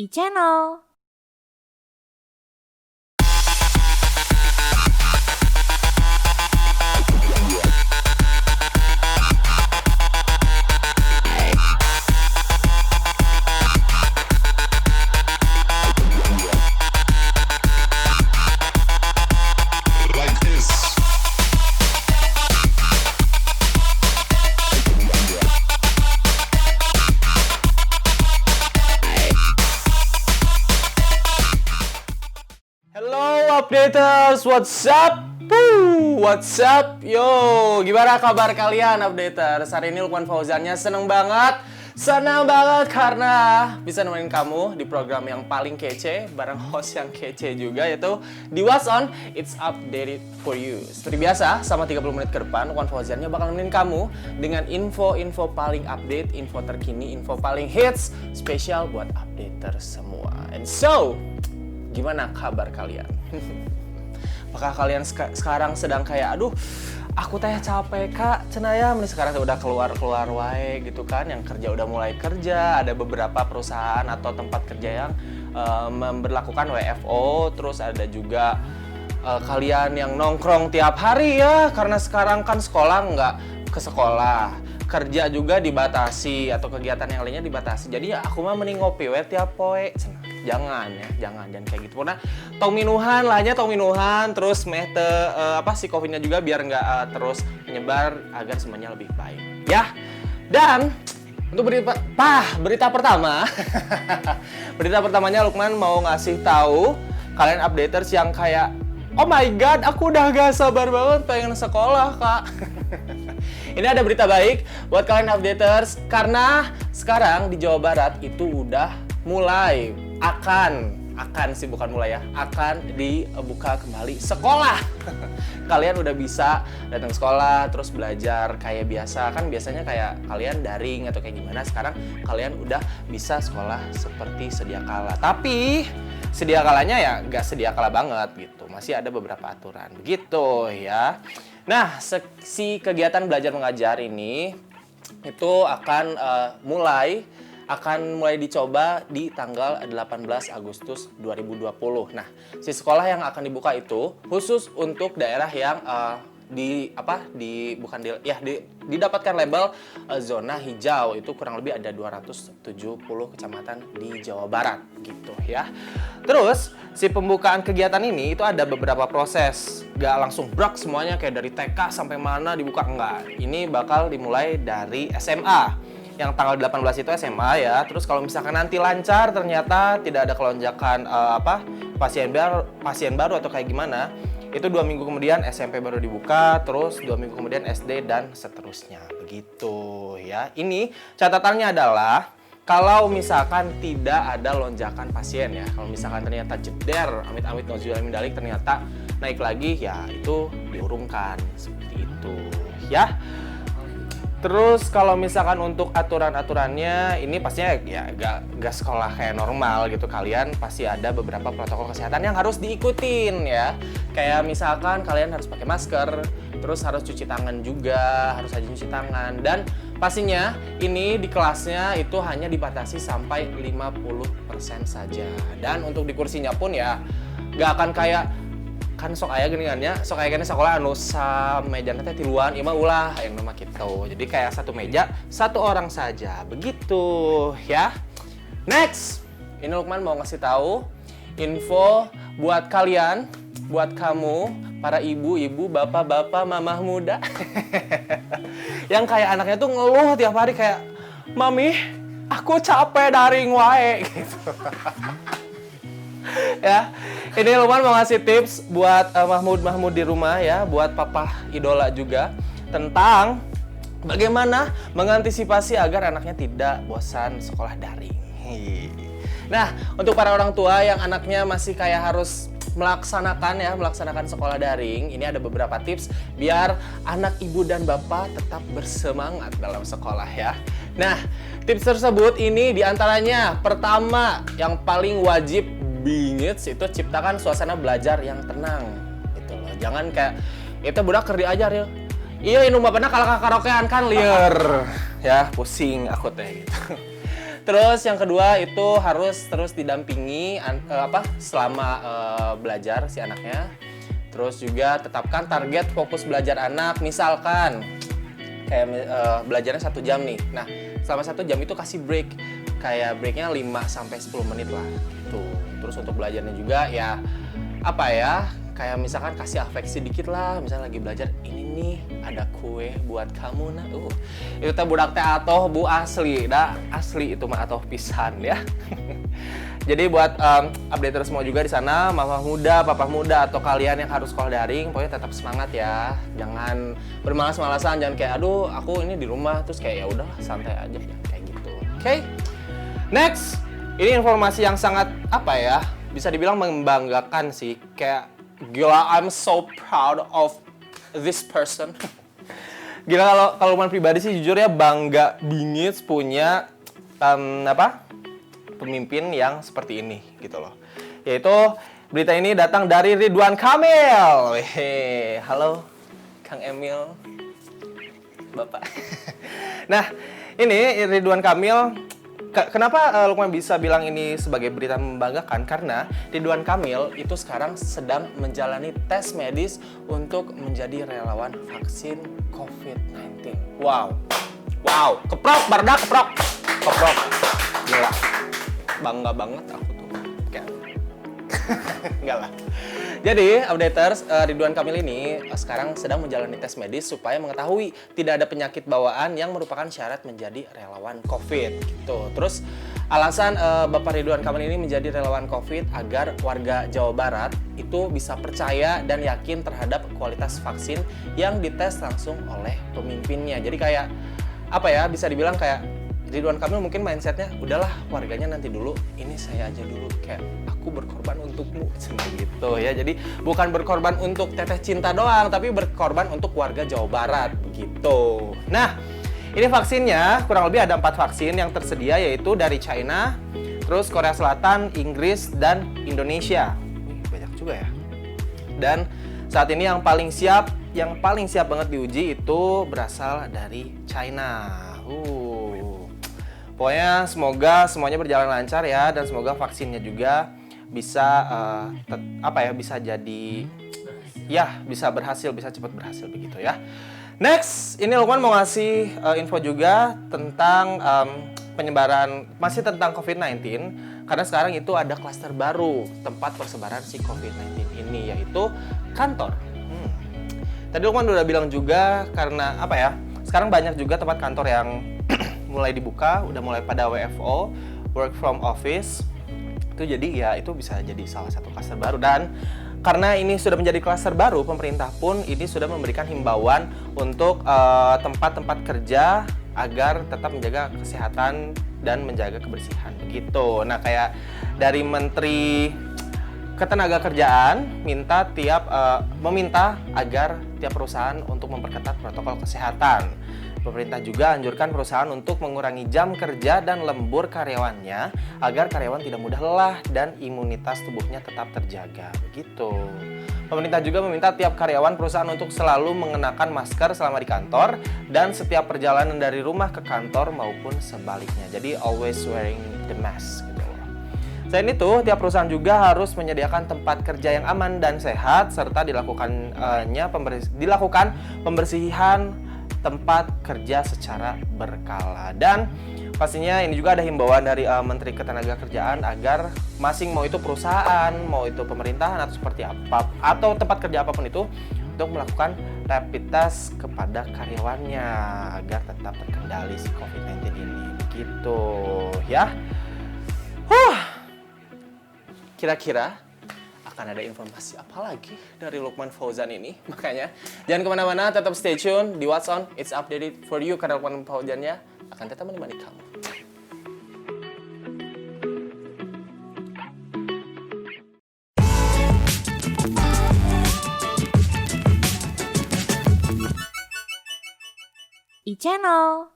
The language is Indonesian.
e-channel. Updaters, what's up? What's up? Yo, gimana kabar kalian Updaters? Hari ini Lukman Fauzannya seneng banget karena bisa nemenin kamu di program yang paling kece bareng host yang kece juga, yaitu di What's On, It's Updated for You. Seperti biasa, sama 30 menit ke depan, Lukman Fauzannya bakal nemenin kamu dengan info-info paling update, info terkini, info paling hits, spesial buat Updaters semua. And so, gimana kabar kalian? Apakah kalian sekarang sedang kayak, aduh, aku teh capek kak, cenaya, sekarang udah keluar wae gitu kan, yang kerja udah mulai kerja, ada beberapa perusahaan atau tempat kerja yang memberlakukan WFO, terus ada juga kalian yang nongkrong tiap hari ya, karena sekarang kan sekolah nggak ke sekolah, kerja juga dibatasi atau kegiatan yang lainnya dibatasi. Jadi ya aku mah mending ngopi we tiap poe. Jangan kayak gitu. Karena tong minuhan lahnya tong minuhan, terus si covidnya juga biar nggak terus menyebar agar semuanya lebih baik. Ya. Dan untuk berita pertama, berita pertamanya Lukman mau ngasih tahu kalian updaters yang kayak, oh my god, aku udah gak sabar banget pengen sekolah kak. Ini ada berita baik buat kalian updaters, karena sekarang di Jawa Barat itu udah mulai akan dibuka kembali sekolah. Kalian udah bisa datang sekolah terus belajar kayak biasa. Kan biasanya kayak kalian daring atau kayak gimana, sekarang kalian udah bisa sekolah seperti sedia kala. Tapi sedia kalanya ya nggak sedia kala banget gitu. Masih ada beberapa aturan begitu ya. Nah, si kegiatan belajar mengajar ini itu akan mulai dicoba di tanggal 18 Agustus 2020. Nah, si sekolah yang akan dibuka itu khusus untuk daerah yang didapatkan label zona hijau. Itu kurang lebih ada 270 kecamatan di Jawa Barat gitu ya. Terus si pembukaan kegiatan ini itu ada beberapa proses. Gak langsung brak semuanya kayak dari TK sampai mana dibuka, enggak. Ini bakal dimulai dari SMA. Yang tanggal 18 itu SMA ya. Terus kalau misalkan nanti lancar, ternyata tidak ada kelonjakan pasien baru atau kayak gimana, itu 2 minggu kemudian SMP baru dibuka, terus 2 minggu kemudian SD dan seterusnya begitu ya. Ini catatannya adalah kalau misalkan tidak ada lonjakan pasien ya, kalau misalkan ternyata jeder, amit-amit nauzubillah min dzalik, ternyata naik lagi ya, itu diurungkan seperti itu ya. Terus kalau misalkan untuk aturan-aturannya, ini pastinya ya gak sekolah kayak normal gitu. Kalian pasti ada beberapa protokol kesehatan yang harus diikutin ya. Kayak misalkan kalian harus pakai masker, terus harus cuci tangan juga, harus rajin cuci tangan. Dan pastinya ini di kelasnya itu hanya dibatasi sampai 50% saja. Dan untuk di kursinya pun ya gak akan kayak, kan sok aya geuningannya, sok aya gini sekolah anu samejana teh tiluan, ieu mah ulah aya nama kitu. Jadi kayak satu meja, satu orang saja. Begitu ya. Next, ini Lukman mau ngasih tahu info buat kalian, buat kamu, para ibu-ibu, bapak-bapak, mamah muda. Yang kayak anaknya tuh ngeluh tiap hari kayak, "Mami, aku capek daring wae." gitu. Ya, ini Lukman mau ngasih tips buat Mahmud di rumah ya, buat papa idola juga, tentang bagaimana mengantisipasi agar anaknya tidak bosan sekolah daring. Nah, untuk para orang tua yang anaknya masih kayak harus melaksanakan sekolah daring, ini ada beberapa tips biar anak ibu dan bapak tetap bersemangat dalam sekolah ya. Nah, tips tersebut ini diantaranya, pertama yang paling wajib bingits itu ciptakan suasana belajar yang tenang gitu loh. Jangan kayak itu budak keur diajar ya. Iya, nu bapana kalau karaokean kan liar. Ya, pusing aku teh gitu. Terus yang kedua itu harus terus didampingi selama belajar si anaknya. Terus juga tetapkan target fokus belajar anak, misalkan kayak belajarnya 1 jam nih. Nah, selama 1 jam itu kasih break. Kayak breaknya 5-10 menit lah gitu. Terus untuk belajarnya juga ya kayak misalkan kasih afeksi dikit lah. Misalnya lagi belajar, ini nih ada kue buat kamu nah. Itu teh budak teh atoh bu asli. Asli itu mah atoh pisan ya. Jadi buat updater semua juga di sana, mama muda, papa muda, atau kalian yang harus sekolah daring, pokoknya tetap semangat ya. Jangan bermalas-malasan, jangan kayak aduh aku ini di rumah terus kayak ya udah santai aja kayak gitu. Oke. Next, ini informasi yang sangat bisa dibilang membanggakan sih. Kayak gila, I'm so proud of this person. Gila kalau Lukman pribadi sih jujur ya bangga bingit punya pemimpin yang seperti ini gitu loh. Yaitu berita ini datang dari Ridwan Kamil. Halo Kang Emil. Bapak. Nah, ini Ridwan Kamil. Kenapa Lukman bisa bilang ini sebagai berita membanggakan? Karena Ridwan Kamil itu sekarang sedang menjalani tes medis untuk menjadi relawan vaksin COVID-19. Wow. Keprok, Bardak, keprok. Gila. Bangga banget aku tuh. Kayak enggak lah. Jadi, updaters, Ridwan Kamil ini sekarang sedang menjalani tes medis supaya mengetahui tidak ada penyakit bawaan yang merupakan syarat menjadi relawan COVID gitu. Terus alasan Bapak Ridwan Kamil ini menjadi relawan COVID agar warga Jawa Barat itu bisa percaya dan yakin terhadap kualitas vaksin yang dites langsung oleh pemimpinnya. Jadi kayak bisa dibilang kayak Ridwan Kamil mungkin mindsetnya udahlah warganya nanti dulu, ini saya aja dulu, kayak aku berkorban untukmu gitu ya. Jadi bukan berkorban untuk teteh cinta doang, tapi berkorban untuk warga Jawa Barat gitu. Nah, ini vaksinnya kurang lebih ada 4 vaksin yang tersedia, yaitu dari China, terus Korea Selatan, Inggris, dan Indonesia. Banyak juga ya. Dan saat ini yang paling siap banget diuji itu berasal dari China. Pokoknya semoga semuanya berjalan lancar ya, dan semoga vaksinnya juga bisa bisa berhasil, bisa cepat berhasil begitu ya. Next, ini Lukman mau ngasih info juga tentang penyebaran masih tentang COVID-19, karena sekarang itu ada klaster baru tempat persebaran si COVID-19 ini, yaitu kantor. Tadi Lukman udah bilang juga karena sekarang banyak juga tempat kantor yang mulai dibuka, udah mulai pada WFO, work from office. Itu jadi ya itu bisa jadi salah satu klaster baru, dan karena ini sudah menjadi klaster baru, pemerintah pun ini sudah memberikan himbauan untuk tempat-tempat kerja agar tetap menjaga kesehatan dan menjaga kebersihan begitu. Nah, kayak dari Menteri Ketenagakerjaan meminta agar tiap perusahaan untuk memperketat protokol kesehatan. Pemerintah juga anjurkan perusahaan untuk mengurangi jam kerja dan lembur karyawannya agar karyawan tidak mudah lelah dan imunitas tubuhnya tetap terjaga. Begitu. Pemerintah juga meminta tiap karyawan perusahaan untuk selalu mengenakan masker selama di kantor dan setiap perjalanan dari rumah ke kantor maupun sebaliknya. Jadi always wearing the mask gitu. Selain itu, tiap perusahaan juga harus menyediakan tempat kerja yang aman dan sehat serta dilakukan pembersihan tempat kerja secara berkala. Dan pastinya ini juga ada himbauan dari Menteri Ketenagakerjaan agar mau itu perusahaan, mau itu pemerintahan atau seperti apa, atau tempat kerja apapun itu, untuk melakukan rapid test kepada karyawannya agar tetap terkendali si COVID-19 ini. Begitu ya. Kira-kira akan ada informasi apa lagi dari Lukman Fauzan ini? Makanya jangan kemana-mana, tetap stay tune di What's On, It's Updated for You, karena Lukman Fauzannya akan tetap menemani kamu. E-Channel.